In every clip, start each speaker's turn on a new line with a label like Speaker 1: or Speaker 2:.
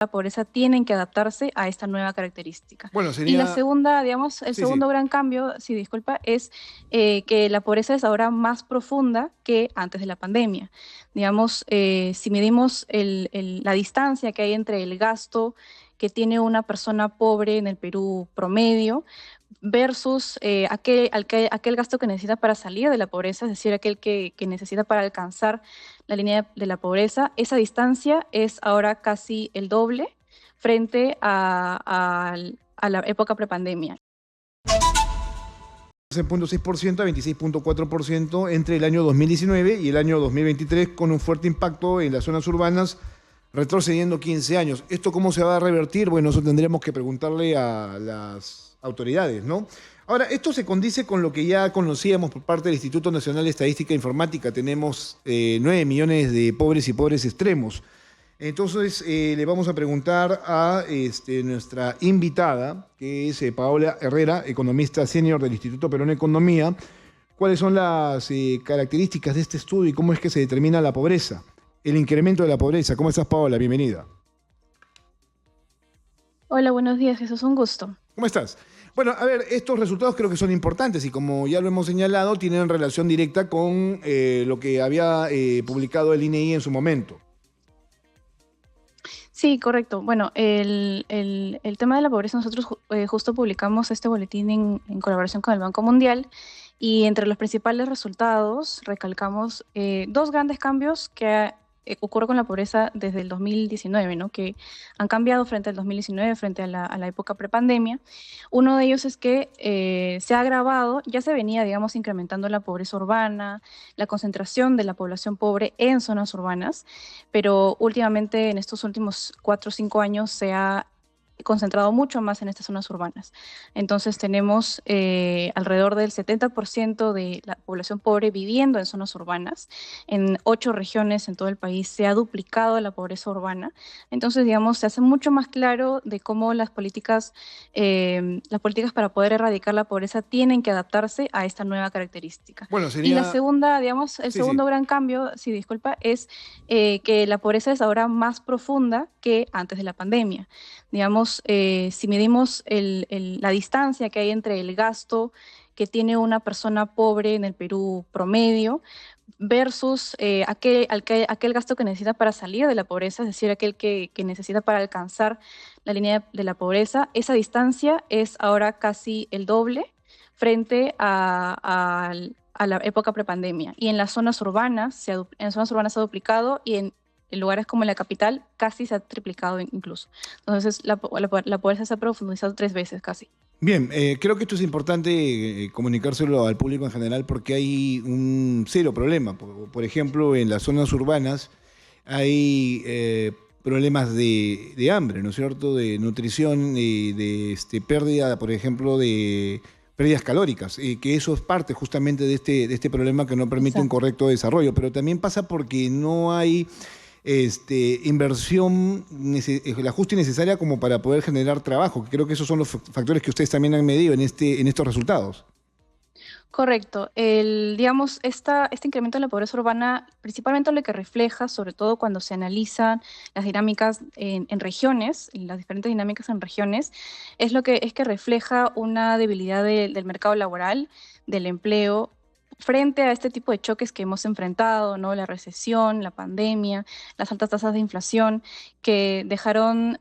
Speaker 1: la pobreza tienen que adaptarse a esta nueva característica.
Speaker 2: Bueno,
Speaker 1: Y la
Speaker 2: sería...
Speaker 1: segunda, digamos, el
Speaker 2: Sí, sí.
Speaker 1: segundo gran cambio, sí, disculpa, es que la pobreza es ahora más profunda que antes de la pandemia. Digamos, si medimos la distancia que hay entre el gasto que tiene una persona pobre en el Perú promedio versus aquel gasto que necesita para salir de la pobreza, es decir, aquel que necesita para alcanzar la línea de la pobreza, esa distancia es ahora casi el doble frente a la época prepandemia.
Speaker 2: 11,6% a 26,4% entre el año 2019 y el año 2023, con un fuerte impacto en las zonas urbanas, retrocediendo 15 años. ¿Esto cómo se va a revertir? Bueno, eso tendremos que preguntarle a las autoridades, ¿no? Ahora, esto se condice con lo que ya conocíamos por parte del Instituto Nacional de Estadística e Informática. Tenemos 9 millones de pobres y pobres extremos. Entonces, le vamos a preguntar a nuestra invitada, que es Paola Herrera, economista senior del Instituto Perón Economía, cuáles son las características de este estudio y cómo es que se determina la pobreza, el incremento de la pobreza. ¿Cómo estás, Paola? Bienvenida.
Speaker 1: Hola, buenos días, Jesús, un gusto.
Speaker 2: ¿Cómo estás? Bueno, a ver, estos resultados creo que son importantes y como ya lo hemos señalado, tienen relación directa con lo que había publicado el INEI en su momento.
Speaker 1: Sí, correcto. Bueno, el tema de la pobreza, nosotros justo publicamos este boletín en colaboración con el Banco Mundial y entre los principales resultados recalcamos dos grandes cambios que ocurren con la pobreza desde el 2019, ¿no? Que han cambiado frente al 2019, frente a la época prepandemia. Uno de ellos es que se ha agravado, ya se venía, digamos, incrementando la pobreza urbana, la concentración de la población pobre en zonas urbanas, pero últimamente en estos últimos 4 o 5 años se ha concentrado mucho más en estas zonas urbanas. Entonces tenemos alrededor del 70% de la población pobre viviendo en zonas urbanas. En 8 regiones en todo el país se ha duplicado la pobreza urbana. Entonces, digamos, se hace mucho más claro de cómo las políticas para poder erradicar la pobreza tienen que adaptarse a esta nueva característica.
Speaker 2: Bueno,
Speaker 1: Y la
Speaker 2: sería...
Speaker 1: segunda, digamos, el
Speaker 2: Sí, sí.
Speaker 1: segundo gran cambio, sí, disculpa, es que la pobreza es ahora más profunda que antes de la pandemia. Digamos, si medimos la distancia que hay entre el gasto que tiene una persona pobre en el Perú promedio versus aquel gasto que necesita para salir de la pobreza, es decir, aquel que necesita para alcanzar la línea de la pobreza, esa distancia es ahora casi el doble frente a la época prepandemia. Y en las zonas urbanas, en zonas urbanas se ha duplicado y en lugares como la capital casi se ha triplicado incluso. Entonces la pobreza se ha profundizado 3 veces casi.
Speaker 2: Bien, creo que esto es importante comunicárselo al público en general porque hay un serio problema. Por ejemplo, en las zonas urbanas hay problemas de hambre, ¿no es cierto? De nutrición y de pérdida, por ejemplo, de pérdidas calóricas, que eso es parte justamente de este problema que no permite un
Speaker 1: Exacto.
Speaker 2: correcto desarrollo. Pero también pasa porque no hay inversión, el ajuste necesaria como para poder generar trabajo, que creo que esos son los factores que ustedes también han medido en estos resultados.
Speaker 1: Correcto. Digamos, este incremento de la pobreza urbana, principalmente lo que refleja, sobre todo cuando se analizan las dinámicas en regiones, las diferentes dinámicas en regiones, es que refleja una debilidad del mercado laboral, del empleo, frente a este tipo de choques que hemos enfrentado, ¿no? La recesión, la pandemia, las altas tasas de inflación, que dejaron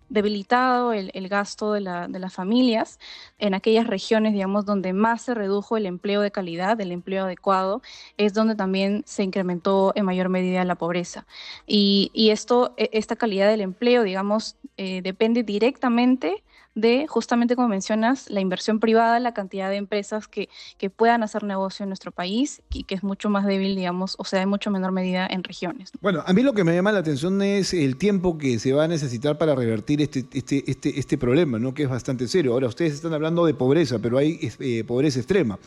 Speaker 1: debilitado el gasto de las familias en aquellas regiones, digamos, donde más se redujo el empleo de calidad, el empleo adecuado, es donde también se incrementó en mayor medida la pobreza. Y esta calidad del empleo, digamos, depende directamente de, justamente como mencionas, la inversión privada, la cantidad de empresas que puedan hacer negocio en nuestro país y que es mucho más débil, digamos, o sea, en mucho menor medida en regiones.
Speaker 2: Bueno, a mí lo que me llama la atención es el tiempo que se va a necesitar para revertir este problema, ¿no? Que es bastante serio. Ahora, ustedes están hablando de pobreza, pero hay pobreza extrema.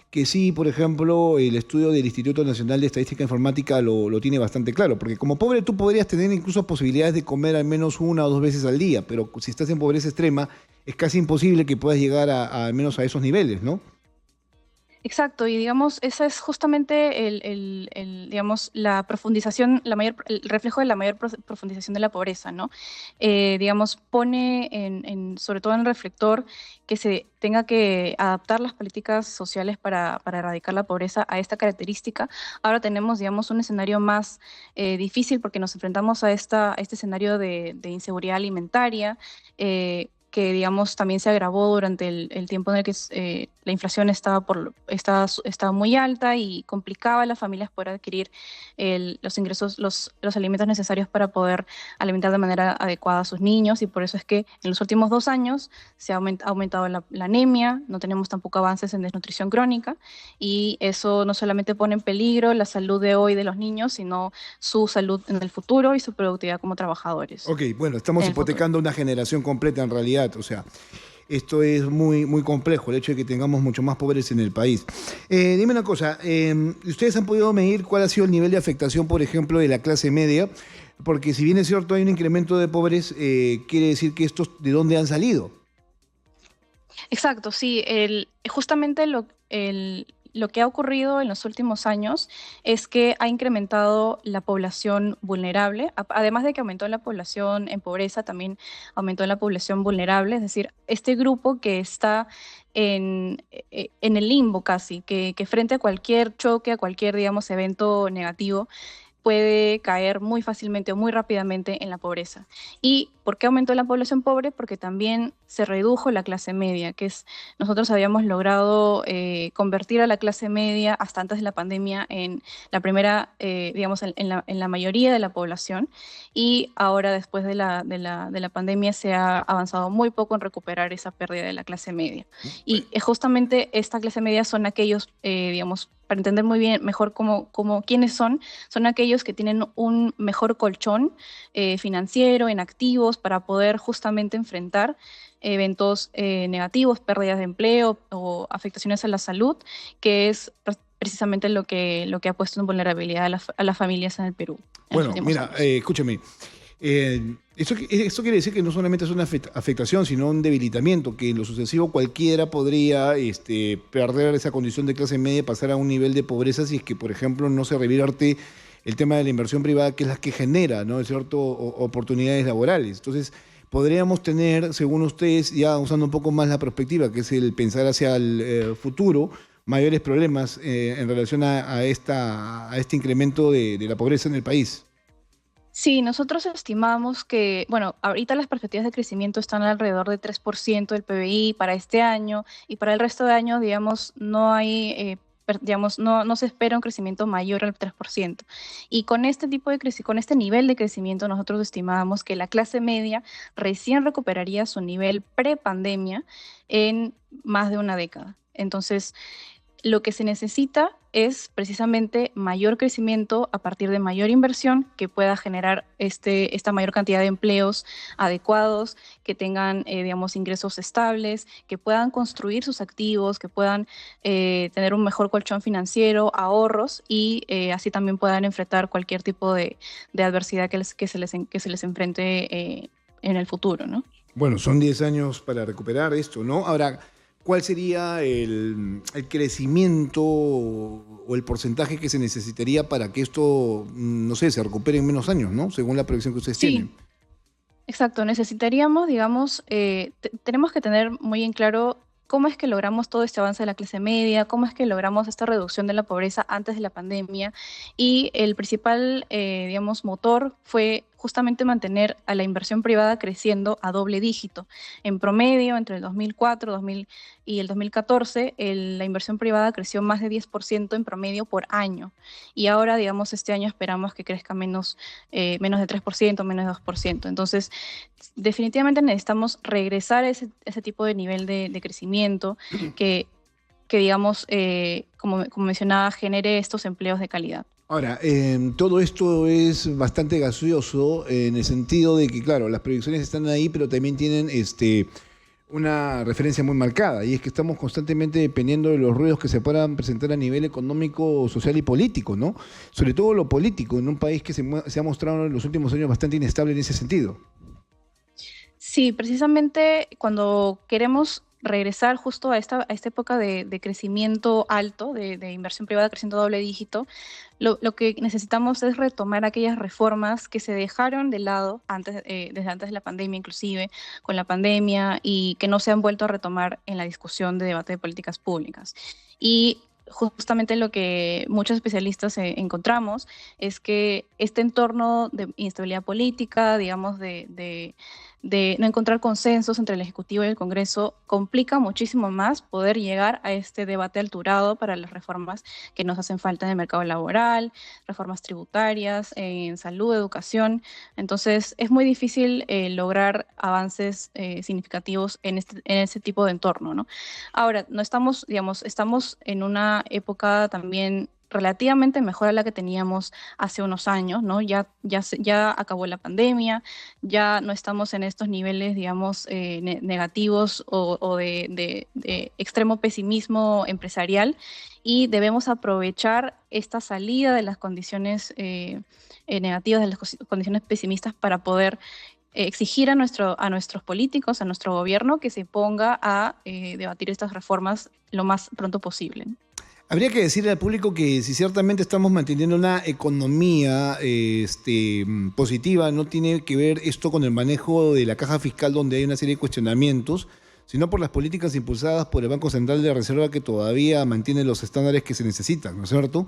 Speaker 2: Que sí, por ejemplo, el estudio del Instituto Nacional de Estadística e Informática lo tiene bastante claro, porque como pobre tú podrías tener incluso posibilidades de comer al menos 1 o 2 veces al día, pero si estás en pobreza extrema es casi imposible que puedas llegar al menos a esos niveles, ¿no?
Speaker 1: Exacto, y digamos, esa es justamente digamos, la profundización, el reflejo de la mayor profundización de la pobreza, ¿no? Digamos, pone sobre todo en el reflector que se tenga que adaptar las políticas sociales para erradicar la pobreza a esta característica. Ahora tenemos, digamos, un escenario más difícil porque nos enfrentamos a este escenario de inseguridad alimentaria. Que digamos también se agravó durante el tiempo en el que la inflación estaba muy alta y complicaba a las familias poder adquirir los ingresos, los alimentos necesarios para poder alimentar de manera adecuada a sus niños, y por eso es que en los últimos 2 años ha aumentado la anemia, no tenemos tampoco avances en desnutrición crónica, y eso no solamente pone en peligro la salud de hoy de los niños, sino su salud en el futuro y su productividad como trabajadores
Speaker 2: Ok, bueno, estamos
Speaker 1: en el futuro.
Speaker 2: hipotecando una generación completa en realidad, o sea, esto es muy, muy complejo, el hecho de que tengamos mucho más pobres en el país. Dime una cosa, ¿ustedes han podido medir cuál ha sido el nivel de afectación, por ejemplo, de la clase media? Porque si bien es cierto hay un incremento de pobres, quiere decir que estos, ¿de dónde han salido?
Speaker 1: Exacto, sí. Justamente lo que ha ocurrido en los últimos años es que ha incrementado la población vulnerable. Además de que aumentó la población en pobreza, también aumentó la población vulnerable, es decir, este grupo que está en el limbo casi, que frente a cualquier choque, a cualquier, digamos, evento negativo, puede caer muy fácilmente o muy rápidamente en la pobreza. ¿Y por qué aumentó la población pobre? Porque también se redujo la clase media, nosotros habíamos logrado convertir a la clase media hasta antes de la pandemia en la primera, digamos, en la mayoría de la población, y ahora después de la pandemia se ha avanzado muy poco en recuperar esa pérdida de la clase media. Y justamente esta clase media son aquellos, digamos, para entender muy bien, mejor quiénes son aquellos que tienen un mejor colchón financiero en activos para poder justamente enfrentar eventos negativos, pérdidas de empleo o afectaciones a la salud, que es precisamente lo que ha puesto en vulnerabilidad a las familias en el Perú en los
Speaker 2: Bueno,
Speaker 1: últimos
Speaker 2: mira,
Speaker 1: años.
Speaker 2: escúchame, esto quiere decir que no solamente es una afectación, sino un debilitamiento, que en lo sucesivo cualquiera podría perder esa condición de clase media y pasar a un nivel de pobreza si es que, por ejemplo, no se revierte el tema de la inversión privada, que es la que genera, ¿no? Es cierto, oportunidades laborales. Entonces, podríamos tener, según ustedes, ya usando un poco más la perspectiva, que es el pensar hacia el futuro, mayores problemas en relación a este incremento de la pobreza en el país.
Speaker 1: Sí, nosotros estimamos que, bueno, ahorita las perspectivas de crecimiento están alrededor de 3% del PBI para este año, y para el resto de años, digamos, no hay, digamos, no se espera un crecimiento mayor al 3%. Y con este con este nivel de crecimiento, nosotros estimábamos que la clase media recién recuperaría su nivel pre-pandemia en más de una década. Entonces, lo que se necesita es precisamente mayor crecimiento a partir de mayor inversión que pueda generar esta mayor cantidad de empleos adecuados, que tengan, digamos, ingresos estables, que puedan construir sus activos, que puedan tener un mejor colchón financiero, ahorros, y así también puedan enfrentar cualquier tipo de adversidad que se les enfrente en el futuro, ¿no?
Speaker 2: Bueno, son 10 años para recuperar esto, ¿no? Ahora, ¿cuál sería el crecimiento o el porcentaje que se necesitaría para que esto, no sé, se recupere en menos años, ¿no? Según la proyección que ustedes
Speaker 1: Sí,
Speaker 2: tienen.
Speaker 1: exacto, necesitaríamos, digamos, tenemos que tener muy en claro cómo es que logramos todo este avance de la clase media, cómo es que logramos esta reducción de la pobreza antes de la pandemia, y el principal, digamos, motor fue justamente mantener a la inversión privada creciendo a doble dígito. En promedio, entre el 2004 y el 2014, la inversión privada creció más de 10% en promedio por año, y ahora, digamos, este año esperamos que crezca menos de 3%, menos de 2%. Entonces, definitivamente necesitamos regresar a ese tipo de nivel de crecimiento que, que digamos, como mencionaba, genere estos empleos de calidad.
Speaker 2: Ahora, todo esto es bastante gaseoso en el sentido de que, claro, las proyecciones están ahí, pero también tienen una referencia muy marcada, y es que estamos constantemente dependiendo de los ruidos que se puedan presentar a nivel económico, social y político, ¿no? Sobre todo lo político, en un país que se ha mostrado en los últimos años bastante inestable en ese sentido.
Speaker 1: Sí, precisamente cuando queremos regresar justo a esta época de crecimiento alto, de inversión privada creciendo doble dígito, lo que necesitamos es retomar aquellas reformas que se dejaron de lado antes, desde antes de la pandemia, inclusive con la pandemia, y que no se han vuelto a retomar en la discusión de debate de políticas públicas. Y justamente lo que muchos especialistas encontramos es que este entorno de inestabilidad política, digamos, de no encontrar consensos entre el Ejecutivo y el Congreso, complica muchísimo más poder llegar a este debate alturado para las reformas que nos hacen falta en el mercado laboral, reformas tributarias, en salud, educación. Entonces, es muy difícil lograr avances significativos en ese tipo de entorno, ¿no? Ahora, no estamos, digamos, estamos en una época también relativamente mejor a la que teníamos hace unos años, ¿no? Ya acabó la pandemia, ya no estamos en estos niveles, digamos, negativos o de extremo pesimismo empresarial, y debemos aprovechar esta salida de las condiciones negativas, de las condiciones pesimistas, para poder exigir a nuestros políticos, a nuestro gobierno, que se ponga a debatir estas reformas lo más pronto posible.
Speaker 2: Habría que decirle al público que si ciertamente estamos manteniendo una economía positiva, no tiene que ver esto con el manejo de la caja fiscal, donde hay una serie de cuestionamientos, sino por las políticas impulsadas por el Banco Central de Reserva, que todavía mantiene los estándares que se necesitan, ¿no es cierto?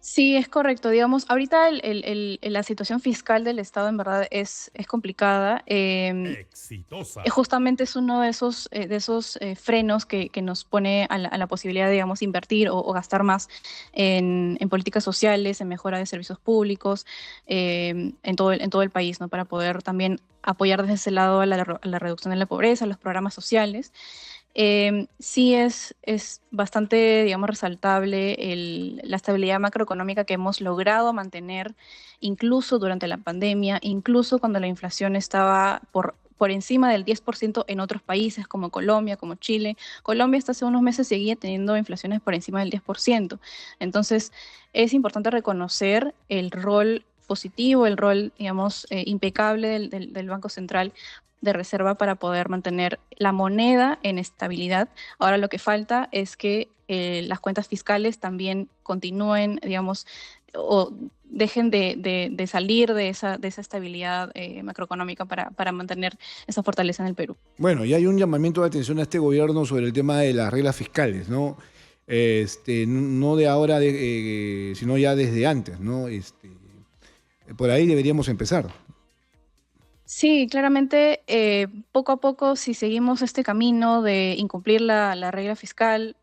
Speaker 1: Sí, es correcto. Digamos, ahorita la situación fiscal del Estado en verdad es complicada.
Speaker 3: Exitosa.
Speaker 1: Justamente es uno de esos frenos que nos pone a la posibilidad de, digamos, invertir o gastar más en políticas sociales, en mejora de servicios públicos, en todo el país, ¿no? Para poder también apoyar desde ese lado a la reducción de la pobreza, a los programas sociales. Sí es bastante, digamos, resaltable la estabilidad macroeconómica que hemos logrado mantener incluso durante la pandemia, incluso cuando la inflación estaba por encima del 10% en otros países como Colombia, como Chile. Colombia hasta hace unos meses seguía teniendo inflaciones por encima del 10%. Entonces, es importante reconocer el rol positivo, el rol, digamos, impecable del Banco Central de reserva para poder mantener la moneda en estabilidad. Ahora lo que falta es que las cuentas fiscales también continúen, digamos, o dejen de salir de esa estabilidad macroeconómica para mantener esa fortaleza en el Perú.
Speaker 2: Bueno, y hay un llamamiento de atención a este gobierno sobre el tema de las reglas fiscales, ¿no? No de ahora, sino ya desde antes, ¿no? Por ahí deberíamos empezar.
Speaker 1: Sí, claramente, poco a poco, si seguimos este camino de incumplir la regla fiscal,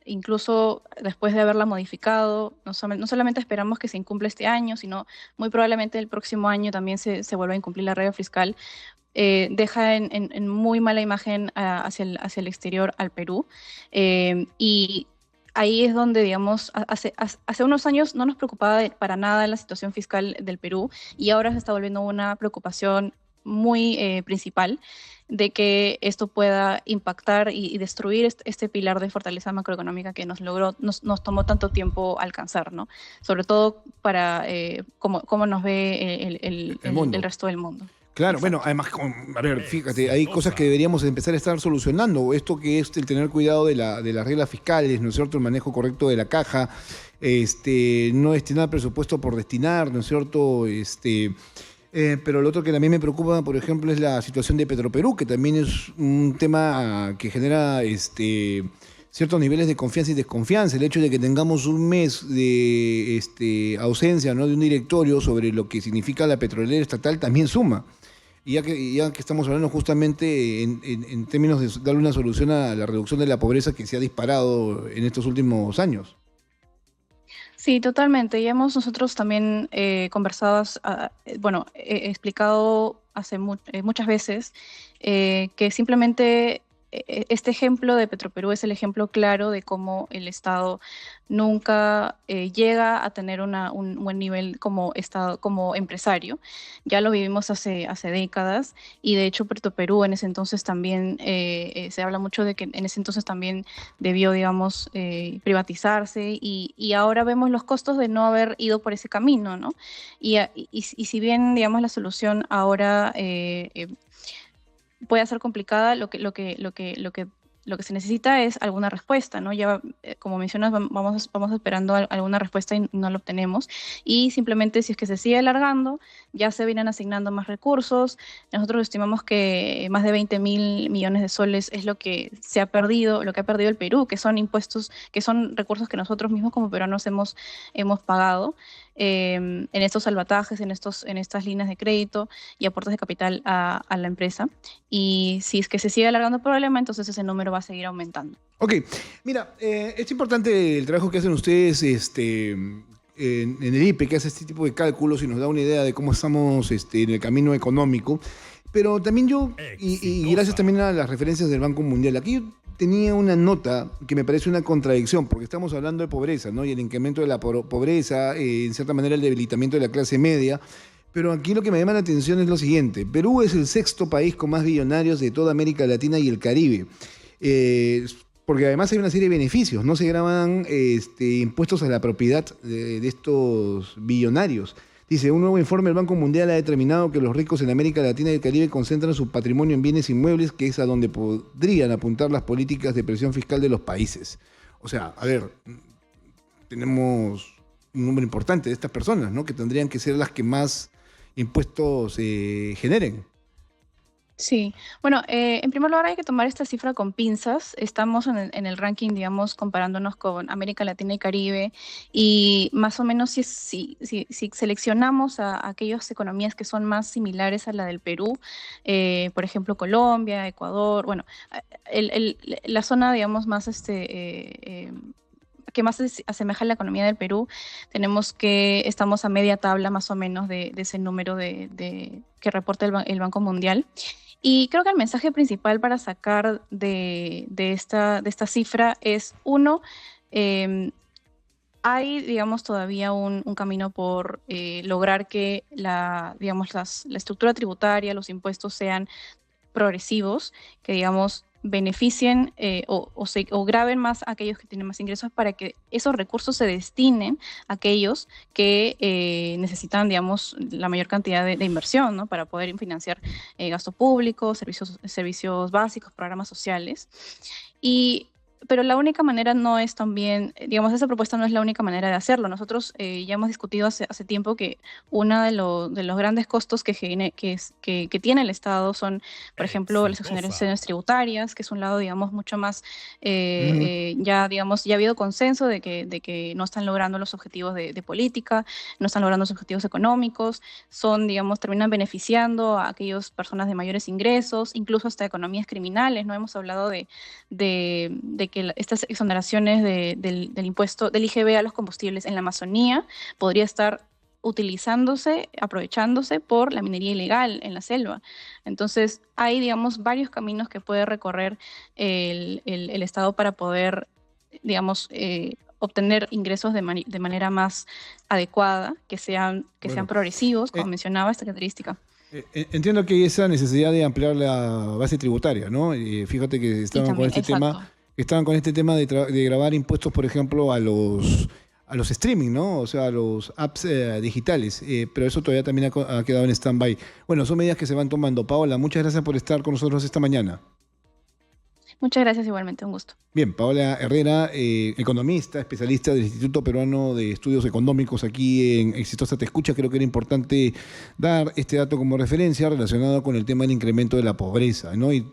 Speaker 1: incluso después de haberla modificado, no solamente esperamos que se incumpla este año, sino muy probablemente el próximo año también se vuelva a incumplir la regla fiscal, deja en muy mala imagen hacia el exterior al Perú. Y ahí es donde, digamos, hace unos años no nos preocupaba para nada la situación fiscal del Perú, y ahora se está volviendo una preocupación muy principal de que esto pueda impactar y destruir este pilar de fortaleza macroeconómica que nos tomó tanto tiempo alcanzar, ¿no? Sobre todo para cómo nos ve
Speaker 2: El mundo.
Speaker 1: el resto del mundo.
Speaker 2: Claro, bueno,
Speaker 1: Exacto.
Speaker 2: además, a ver, fíjate, hay cosas que deberíamos empezar a estar solucionando. Esto que es el tener cuidado de las reglas fiscales, ¿no es cierto? El manejo correcto de la caja, no destinar presupuesto por destinar, ¿no es cierto? Pero lo otro que también me preocupa, por ejemplo, es la situación de Petroperú, que también es un tema que genera ciertos niveles de confianza y desconfianza. El hecho de que tengamos un mes de ausencia, ¿no?, de un directorio sobre lo que significa la petrolera estatal también suma. Y ya que estamos hablando justamente en términos de darle una solución a la reducción de la pobreza que se ha disparado en estos últimos años.
Speaker 1: Sí, totalmente. Ya hemos nosotros también conversado, bueno, he explicado muchas veces que simplemente este ejemplo de Petroperú es el ejemplo claro de cómo el Estado nunca llega a tener un buen nivel como Estado, como empresario. Ya lo vivimos hace décadas, y de hecho Petroperú en ese entonces también, se habla mucho de que en ese entonces también debió, digamos, privatizarse, y ahora vemos los costos de no haber ido por ese camino, ¿no? Y si bien, digamos, la solución ahora puede ser complicada, lo que se necesita es alguna respuesta, ¿no? Ya, como mencionas, vamos esperando alguna respuesta y no la obtenemos. Y simplemente si es que se sigue alargando, ya se vienen asignando más recursos. Nosotros estimamos que más de 20.000 millones de soles es lo que se ha perdido, lo que ha perdido el Perú, que son impuestos, que son recursos que nosotros mismos como peruanos hemos pagado en estos salvatajes, en estas líneas de crédito y aportes de capital a la empresa. Y si es que se sigue alargando el problema, entonces ese número va a seguir aumentando.
Speaker 2: Ok, mira, es importante el trabajo que hacen ustedes en el IPE, que hace este tipo de cálculos y nos da una idea de cómo estamos en el camino económico. Pero también y gracias también a las referencias del Banco Mundial, aquí yo tenía una nota que me parece una contradicción, porque estamos hablando de pobreza, ¿no? Y el incremento de la pobreza, en cierta manera el debilitamiento de la clase media. Pero aquí lo que me llama la atención es lo siguiente. Perú es el sexto país con más billonarios de toda América Latina y el Caribe. Eh, Porque además hay una serie de beneficios. No se graban impuestos a la propiedad de estos billonarios. Dice, un nuevo informe del Banco Mundial ha determinado que los ricos en América Latina y el Caribe concentran su patrimonio en bienes inmuebles, que es a donde podrían apuntar las políticas de presión fiscal de los países. O sea, a ver, tenemos un número importante de estas personas, ¿no? Que tendrían que ser las que más impuestos generen.
Speaker 1: Sí, bueno, en primer lugar hay que tomar esta cifra con pinzas. Estamos en el ranking, digamos, comparándonos con América Latina y Caribe, y más o menos si seleccionamos a aquellas economías que son más similares a la del Perú, por ejemplo, Colombia, Ecuador, bueno, la zona, digamos, más que más se asemeja a la economía del Perú, estamos a media tabla más o menos de ese número que reporta el Banco Mundial. Y creo que el mensaje principal para sacar de esta cifra es, uno, hay, digamos, todavía un camino por lograr que digamos, la estructura tributaria, los impuestos sean progresivos, que, digamos, beneficien o graven más a aquellos que tienen más ingresos, para que esos recursos se destinen a aquellos que necesitan, digamos, la mayor cantidad de inversión, ¿no? Para poder financiar gasto público, servicios básicos, programas sociales. Pero la única manera no es también, digamos, esa propuesta no es la única manera de hacerlo. Nosotros ya hemos discutido hace tiempo que uno de los grandes costos que tiene el Estado son, por ejemplo, las
Speaker 3: Exitosa.
Speaker 1: exoneraciones tributarias, que es un lado, digamos, mucho más,
Speaker 2: Ujú.
Speaker 1: digamos, ya ha habido consenso de que no están logrando los objetivos de política, no están logrando los objetivos económicos, digamos, terminan beneficiando a aquellas personas de mayores ingresos, incluso hasta economías criminales. No hemos hablado de que estas exoneraciones del impuesto del IGB a los combustibles en la Amazonía podría estar aprovechándose por la minería ilegal en la selva. Entonces, hay, digamos, varios caminos que puede recorrer el Estado para poder, digamos, obtener ingresos de manera más adecuada, que sean
Speaker 2: Bueno,
Speaker 1: progresivos, como
Speaker 2: eh,
Speaker 1: mencionaba esta característica.
Speaker 2: entiendo que hay esa necesidad de ampliar la base tributaria, ¿no? Fíjate que
Speaker 1: Y también, exacto.
Speaker 2: estaban con este tema de grabar impuestos, por ejemplo, a los streaming, ¿no? O sea, a los apps digitales. Pero eso todavía también ha quedado en stand-by. Bueno, son medidas que se van tomando. Paola, muchas gracias por estar con nosotros esta mañana.
Speaker 1: Muchas gracias, igualmente, un gusto.
Speaker 2: Bien, Paola Herrera, economista, especialista del Instituto Peruano de Estudios Económicos aquí en Exitosa Te Escucha. Creo que era importante dar este dato como referencia relacionado con el tema del incremento de la pobreza, ¿no? Y